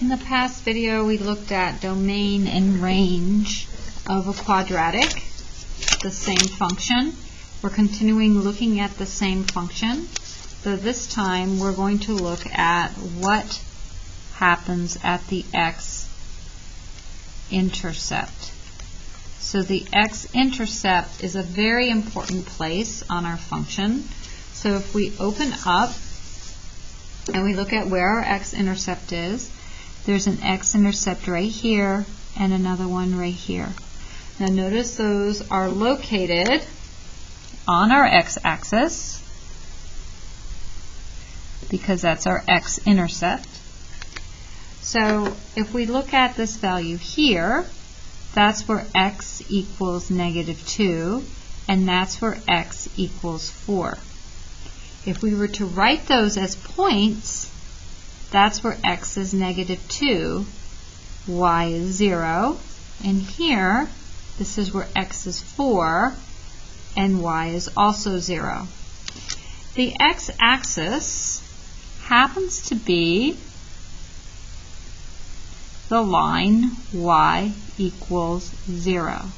In the past video, we looked at domain and range of a quadratic, the same function. We're continuing looking at the same function. So this time, we're going to look at what happens at the x-intercept. So the x-intercept is a very important place on our function. So if we open up and we look at where our x-intercept is, there's an x-intercept right here and another one right here. Now notice those are located on our x-axis because that's our x-intercept. So if we look at this value here, that's where x equals -2, and that's where x equals 4. If we were to write those as points, that's where x is -2, y is 0, and here, this is where x is 4, and y is also 0. The x-axis happens to be the line y equals 0.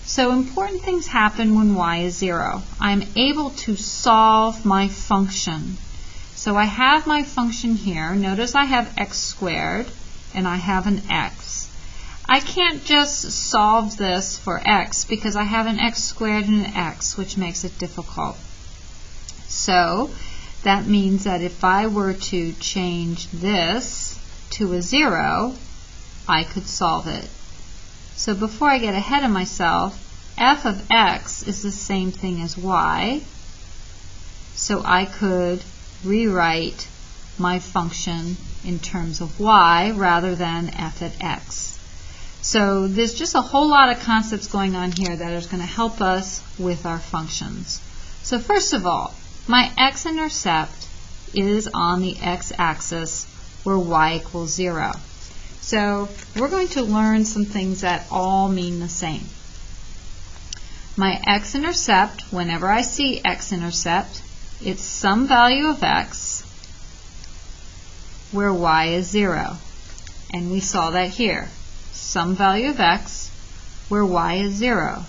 So important things happen when y is 0. I'm able to solve my function. So I have my function here. Notice I have x squared and I have an x. I can't just solve this for x because I have an x squared and an x, which makes it difficult. So that means that if I were to change this to a 0, I could solve it. So before I get ahead of myself, f of x is the same thing as y. So I could rewrite my function in terms of y rather than f at x. So there's just a whole lot of concepts going on here that are going to help us with our functions. So first of all, my x-intercept is on the x-axis where y equals 0. So we're going to learn some things that all mean the same. My x-intercept, whenever I see x-intercept, it's some value of x where y is 0. And we saw that here. Some value of x where y is 0.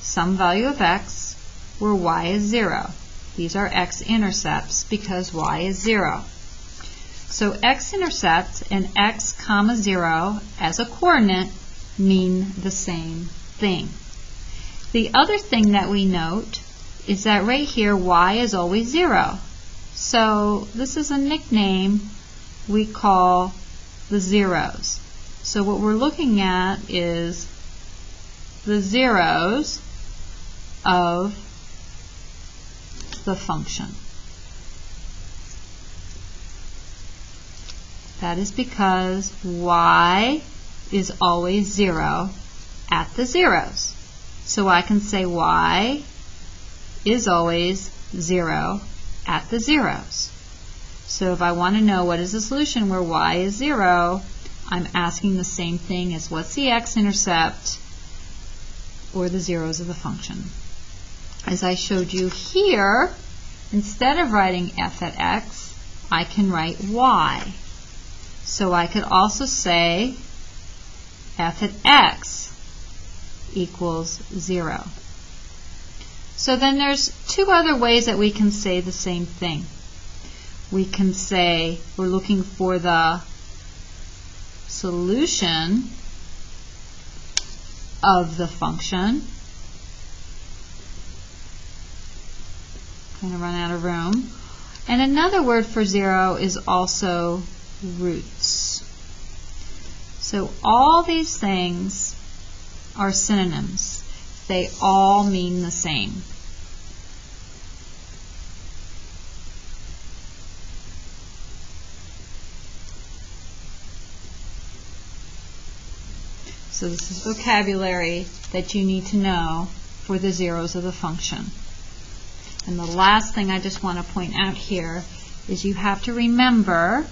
Some value of x where y is 0. These are x-intercepts because y is 0. So x-intercept and x, 0 as a coordinate mean the same thing. The other thing that we note is that right here y is always 0. So this is a nickname we call the zeros. So what we're looking at is the zeros of the function. That is because y is always 0 at the zeros. So I can say y is always 0 at the zeros. So if I want to know what is the solution where y is 0, I'm asking the same thing as what's the x-intercept or the zeros of the function. As I showed you here, instead of writing f at x, I can write y. So I could also say f at x equals 0. So then there's two other ways that we can say the same thing. We can say we're looking for the solution of the function. Kind of run out of room. And another word for 0 is also roots. So all these things are synonyms. They all mean the same. So this is vocabulary that you need to know for the zeros of the function. And the last thing I just want to point out here is you have to remember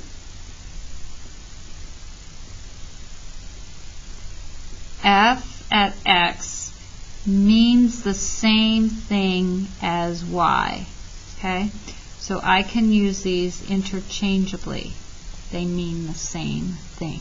f at x means the same thing as y. Okay? So I can use these interchangeably. They mean the same thing.